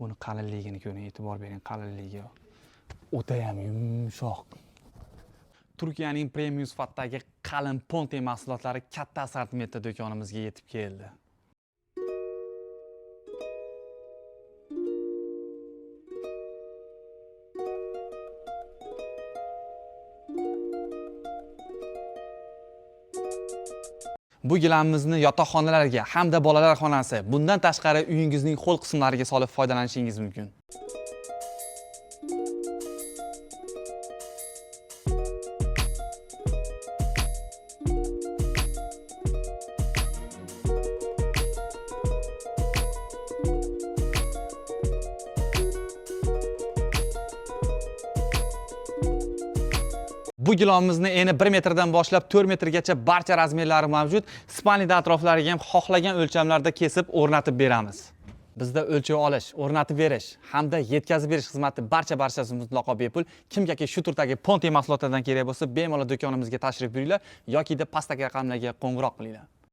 Buni qalinligini ko'ring, e'tibor bering, qalinligi. O'ta ham yumshoq. Turkiyaning premium sifatdagi qalin Ponte mahsulotlari katta assortimentda do'konimizga yetib keldi. Bu gilamimizni yotoqxonalarga hamda bolalar xonasi, bundan tashqari uyingizning ho'l qismlariga solib foydalanishingiz mumkin. Bu gilomimizni eni 1 metrdan boshlab 4 metrgacha barcha razmerlari mavjud. Spalnida atroflariga ham xohlagan o'lchamlarda kesib o'rnatib beramiz. Bizda o'lchov olish, o'rnatib berish hamda yetkazib berish xizmati barchasi mutlaqo bepul. Kimgaki shu turdagi Ponte mahsulotlaridan kerak bo'lsa, bemalol do'konimizga tashrif buyuringlar yoki pastdagi raqamlarga qo'ng'iroq qilinglar.